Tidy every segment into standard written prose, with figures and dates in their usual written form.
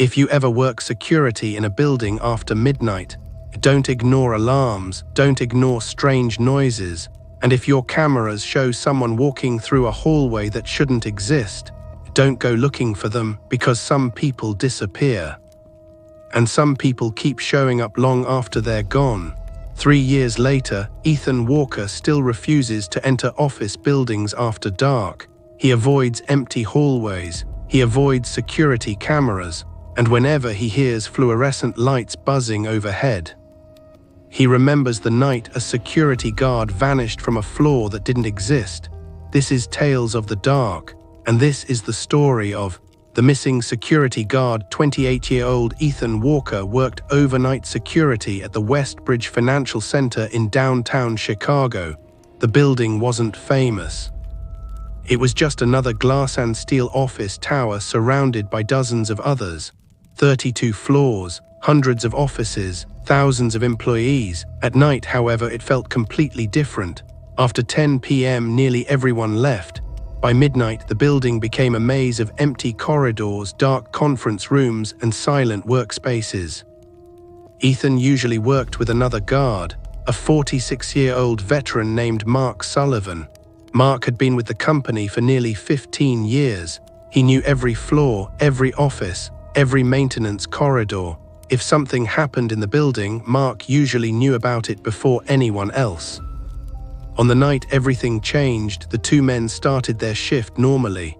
If you ever work security in a building after midnight, don't ignore alarms, don't ignore strange noises, and if your cameras show someone walking through a hallway that shouldn't exist, don't go looking for them, because some people disappear. And some people keep showing up long after they're gone. 3 years later, Ethan Walker still refuses to enter office buildings after dark. He avoids empty hallways, he avoids security cameras, and whenever he hears fluorescent lights buzzing overhead. He remembers the night a security guard vanished from a floor that didn't exist. This is Tales of the Dark, and this is the story of the missing security guard. 28-year-old Ethan Walker worked overnight security at the Westbridge Financial Center in downtown Chicago. The building wasn't famous. It was just another glass and steel office tower surrounded by dozens of others. 32 floors, hundreds of offices, thousands of employees. At night, however, it felt completely different. After 10 p.m., nearly everyone left. By midnight, the building became a maze of empty corridors, dark conference rooms, and silent workspaces. Ethan usually worked with another guard, a 46-year-old veteran named Mark Sullivan. Mark had been with the company for nearly 15 years. He knew every floor, every office, every maintenance corridor. If something happened in the building, Mark usually knew about it before anyone else. On the night everything changed, the two men started their shift normally.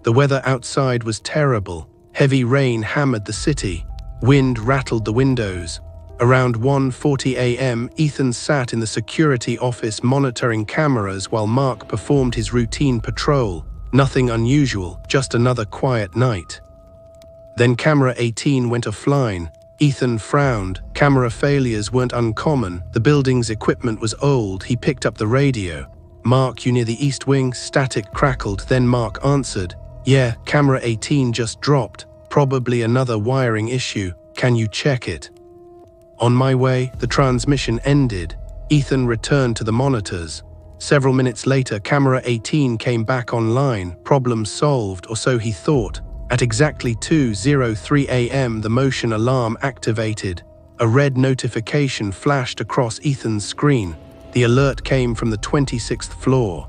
The weather outside was terrible. Heavy rain hammered the city. Wind rattled the windows. Around 1:40 a.m., Ethan sat in the security office monitoring cameras while Mark performed his routine patrol. Nothing unusual, just another quiet night. Then camera 18 went offline. Ethan frowned. Camera failures weren't uncommon. The building's equipment was old. He picked up the radio. "Mark, you near the East Wing?" Static crackled. Then Mark answered, "Yeah, camera 18 just dropped. Probably another wiring issue. Can you check it?" "On my way." The transmission ended. Ethan returned to the monitors. Several minutes later, camera 18 came back online. Problem solved, or so he thought. At exactly 2:03 a.m., the motion alarm activated. A red notification flashed across Ethan's screen. The alert came from the 26th floor.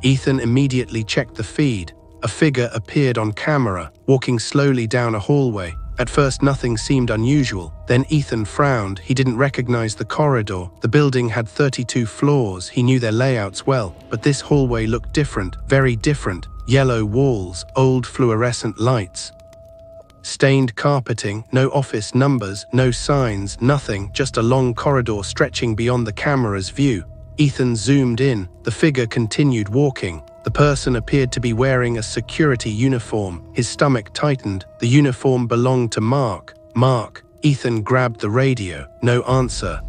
Ethan immediately checked the feed. A figure appeared on camera, walking slowly down a hallway. At first, nothing seemed unusual. Then Ethan frowned. He didn't recognize the corridor. The building had 32 floors. He knew their layouts well, but this hallway looked different, very different. Yellow walls, old fluorescent lights. Stained carpeting, no office numbers, no signs, nothing, just a long corridor stretching beyond the camera's view. Ethan zoomed in. The figure continued walking. The person appeared to be wearing a security uniform. His stomach tightened. The uniform belonged to Mark. "Mark." Ethan grabbed the radio. No answer.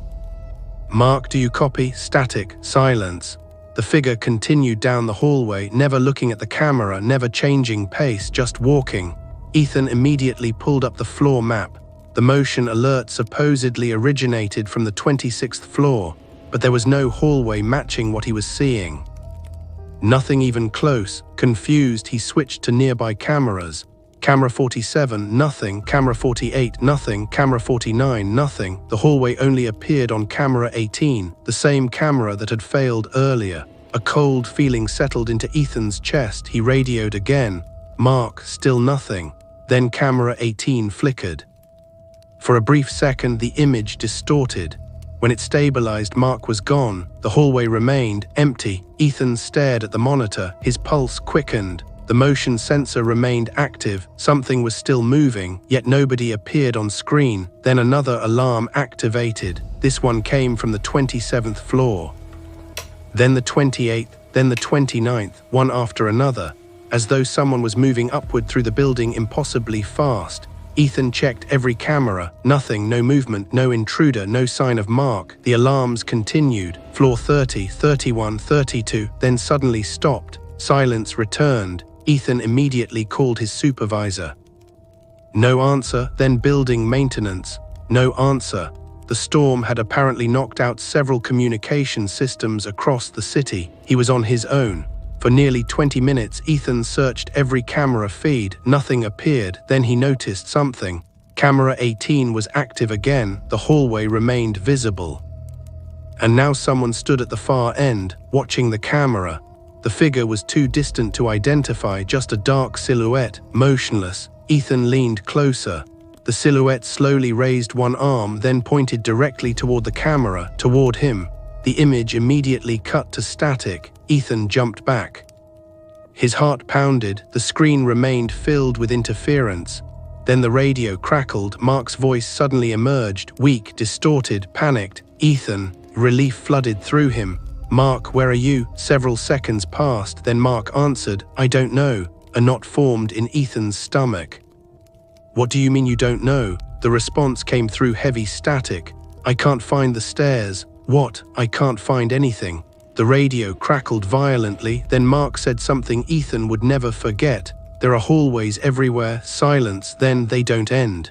"Mark, do you copy?" Static, silence. The figure continued down the hallway, never looking at the camera, never changing pace, just walking. Ethan immediately pulled up the floor map. The motion alert supposedly originated from the 26th floor, but there was no hallway matching what he was seeing. Nothing even close. Confused, he switched to nearby cameras. Camera 47, nothing. Camera 48, nothing. Camera 49, nothing. The hallway only appeared on camera 18, the same camera that had failed earlier. A cold feeling settled into Ethan's chest. He radioed again. "Mark," still nothing. Then camera 18 flickered. For a brief second, the image distorted. When it stabilized, Mark was gone. The hallway remained empty. Ethan stared at the monitor. His pulse quickened. The motion sensor remained active. Something was still moving, yet nobody appeared on screen. Then another alarm activated. This one came from the 27th floor. Then the 28th, then the 29th, one after another, as though someone was moving upward through the building impossibly fast. Ethan checked every camera. Nothing, no movement, no intruder, no sign of Mark. The alarms continued. Floor 30, 31, 32, then suddenly stopped. Silence returned. Ethan immediately called his supervisor. No answer. Then building maintenance. No answer. The storm had apparently knocked out several communication systems across the city. He was on his own. For nearly 20 minutes, Ethan searched every camera feed. Nothing appeared. Then he noticed something. Camera 18 was active again. The hallway remained visible. And now someone stood at the far end, watching the camera. The figure was too distant to identify, just a dark silhouette, motionless. Ethan leaned closer. The silhouette slowly raised one arm, then pointed directly toward the camera, toward him. The image immediately cut to static. Ethan jumped back. His heart pounded. The screen remained filled with interference. Then the radio crackled. Mark's voice suddenly emerged, weak, distorted, panicked. "Ethan." Relief flooded through him. "Mark, where are you?" Several seconds passed, then Mark answered, "I don't know." A knot formed in Ethan's stomach. "What do you mean you don't know?" The response came through heavy static. "I can't find the stairs." "What?" "I can't find anything." The radio crackled violently. Then Mark said something Ethan would never forget. "There are hallways everywhere." Silence. Then "They don't end."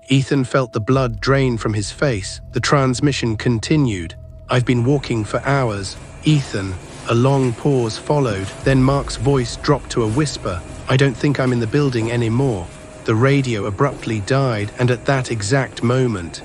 Ethan felt the blood drain from his face. The transmission continued. "I've been walking for hours." "Ethan." A long pause followed. Then Mark's voice dropped to a whisper. "I don't think I'm in the building anymore." The radio abruptly died, and at that exact moment,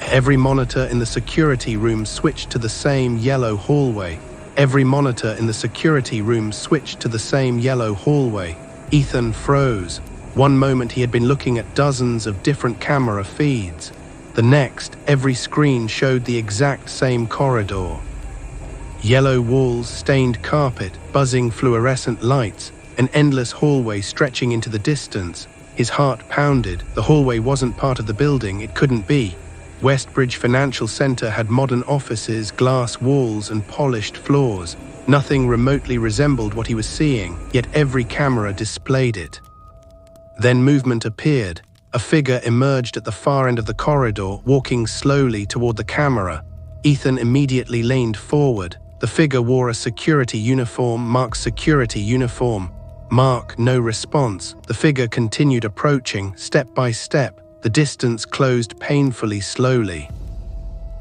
every monitor in the security room switched to the same yellow hallway. Every monitor in the security room switched to the same yellow hallway. Ethan froze. One moment he had been looking at dozens of different camera feeds. The next, every screen showed the exact same corridor. Yellow walls, stained carpet, buzzing fluorescent lights, an endless hallway stretching into the distance. His heart pounded. The hallway wasn't part of the building. It couldn't be. Westbridge Financial Center had modern offices, glass walls, and polished floors. Nothing remotely resembled what he was seeing, yet every camera displayed it. Then movement appeared. A figure emerged at the far end of the corridor, walking slowly toward the camera. Ethan immediately leaned forward. The figure wore a security uniform, Mark's security uniform. "Mark," no response. The figure continued approaching, step by step. The distance closed painfully slowly.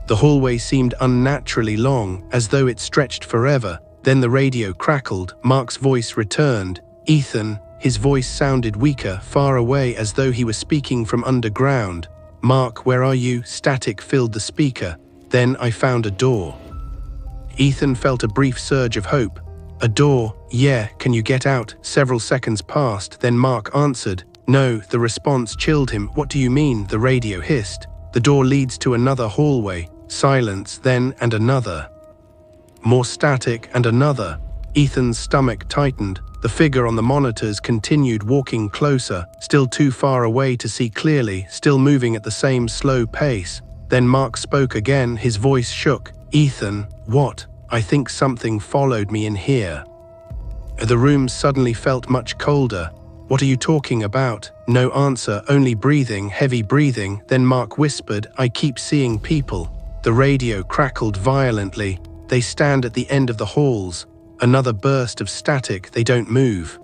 The hallway seemed unnaturally long, as though it stretched forever. Then the radio crackled. Mark's voice returned. "Ethan." His voice sounded weaker, far away, as though he was speaking from underground. "Mark, where are you?" Static filled the speaker. "Then I found a door." Ethan felt a brief surge of hope. "A door? Yeah, can you get out?" Several seconds passed, then Mark answered. "No." The response chilled him. "What do you mean?" The radio hissed. "The door leads to another hallway." Silence, then, and another. More static, and another. Ethan's stomach tightened. The figure on the monitors continued walking closer, still too far away to see clearly, still moving at the same slow pace. Then Mark spoke again. His voice shook. "Ethan." "What?" "I think something followed me in here." The room suddenly felt much colder. "What are you talking about?" No answer, only breathing, heavy breathing. Then Mark whispered, "I keep seeing people." The radio crackled violently. "They stand at the end of the halls." Another burst of static. "They don't move."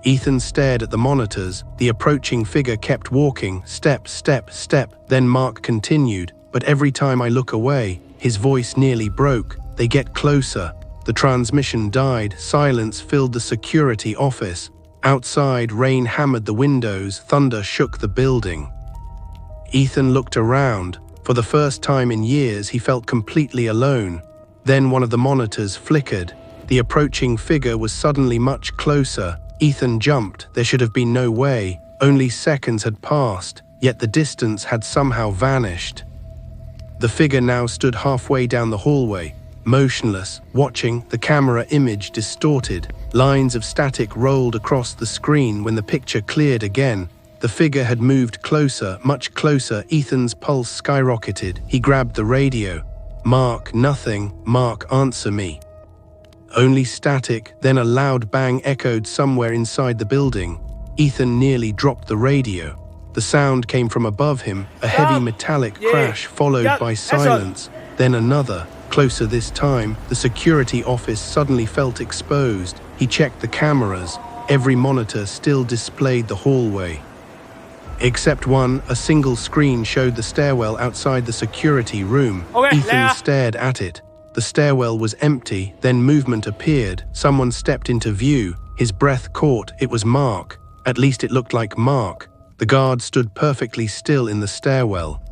Ethan stared at the monitors. The approaching figure kept walking, step, step, step. Then Mark continued, "But every time I look away," his voice nearly broke, "they get closer." The transmission died. Silence filled the security office. Outside, rain hammered the windows. Thunder shook the building. Ethan looked around. For the first time in years, he felt completely alone. Then one of the monitors flickered. The approaching figure was suddenly much closer. Ethan jumped. There should have been no way. Only seconds had passed, yet the distance had somehow vanished. The figure now stood halfway down the hallway, motionless, watching. The camera image distorted. Lines of static rolled across the screen. When the picture cleared again, the figure had moved closer, much closer. Ethan's pulse skyrocketed. He grabbed the radio. "Mark." "Nothing." "Mark, answer me." Only static. Then a loud bang echoed somewhere inside the building. Ethan nearly dropped the radio. The sound came from above him, a heavy metallic crash followed by silence. Then another, closer this time. The security office suddenly felt exposed. He checked the cameras. Every monitor still displayed the hallway. Except one, a single screen showed the stairwell outside the security room. Ethan stared at it. The stairwell was empty, then movement appeared. Someone stepped into view. His breath caught. It was Mark. At least it looked like Mark. The guard stood perfectly still in the stairwell,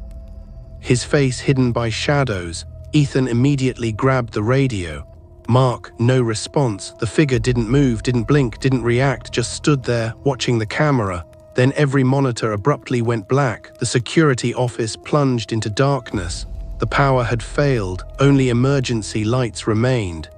his face hidden by shadows. Ethan immediately grabbed the radio. Mark, no response. The figure didn't move, didn't blink, didn't react, just stood there, watching the camera. Then every monitor abruptly went black. The security office plunged into darkness. The power had failed. Only emergency lights remained.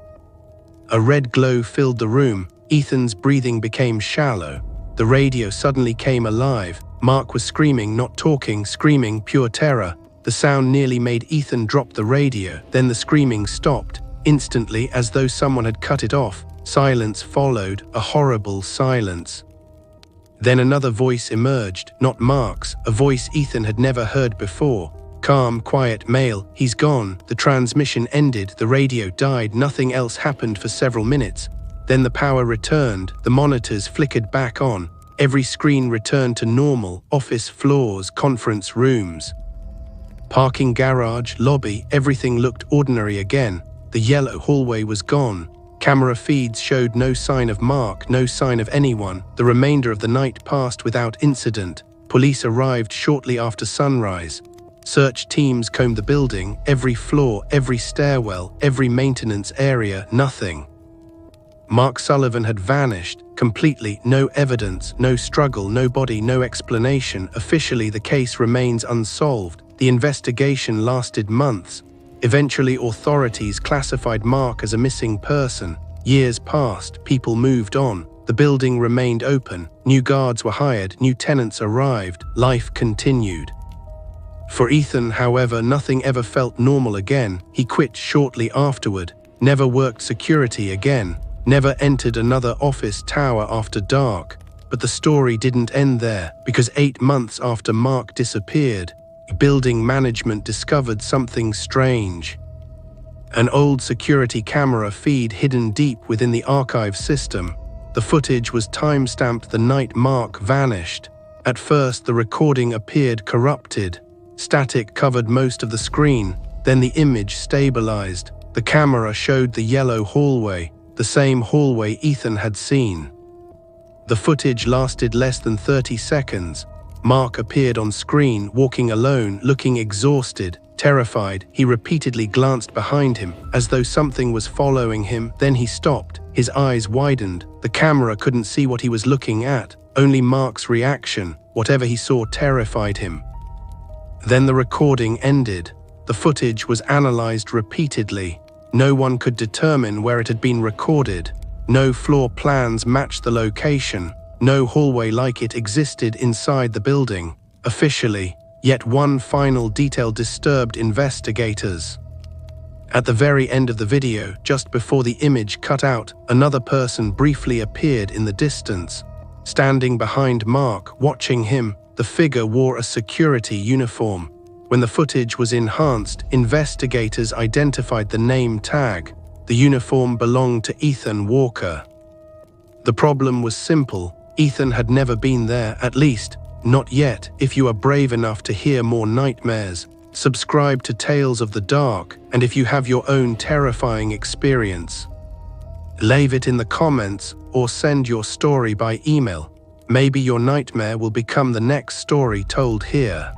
A red glow filled the room. Ethan's breathing became shallow. The radio suddenly came alive. Mark was screaming, not talking, screaming, pure terror. The sound nearly made Ethan drop the radio. Then the screaming stopped. Instantly, as though someone had cut it off, silence followed, a horrible silence. Then another voice emerged, not Mark's, a voice Ethan had never heard before. Calm, quiet, male. He's gone. The transmission ended, the radio died, nothing else happened for several minutes. Then the power returned, the monitors flickered back on. Every screen returned to normal, office floors, conference rooms, parking garage, lobby, everything looked ordinary again. The yellow hallway was gone. Camera feeds showed no sign of Mark, no sign of anyone. The remainder of the night passed without incident. Police arrived shortly after sunrise. Search teams combed the building, every floor, every stairwell, every maintenance area, nothing. Mark Sullivan had vanished, completely, no evidence, no struggle, no body, no explanation. Officially, the case remains unsolved. The investigation lasted months. Eventually, authorities classified Mark as a missing person. Years passed, people moved on. The building remained open. New guards were hired, new tenants arrived. Life continued. For Ethan, however, nothing ever felt normal again. He quit shortly afterward, never worked security again, never entered another office tower after dark. But the story didn't end there, because 8 months after Mark disappeared, building management discovered something strange. An old security camera feed hidden deep within the archive system. The footage was time-stamped the night Mark vanished. At first, the recording appeared corrupted. Static covered most of the screen. Then the image stabilized. The camera showed the yellow hallway, the same hallway Ethan had seen. The footage lasted less than 30 seconds. Mark appeared on screen, walking alone, looking exhausted, terrified. He repeatedly glanced behind him, as though something was following him. Then he stopped. His eyes widened. The camera couldn't see what he was looking at, only Mark's reaction. Whatever he saw terrified him. Then the recording ended. The footage was analyzed repeatedly. No one could determine where it had been recorded. No floor plans matched the location. No hallway like it existed inside the building. Officially, yet one final detail disturbed investigators. At the very end of the video, just before the image cut out, another person briefly appeared in the distance. Standing behind Mark, watching him, the figure wore a security uniform. When the footage was enhanced, investigators identified the name tag. The uniform belonged to Ethan Walker. The problem was simple. Ethan had never been there, at least, not yet. If you are brave enough to hear more nightmares, subscribe to Tales of the Dark, and if you have your own terrifying experience, leave it in the comments or send your story by email. Maybe your nightmare will become the next story told here.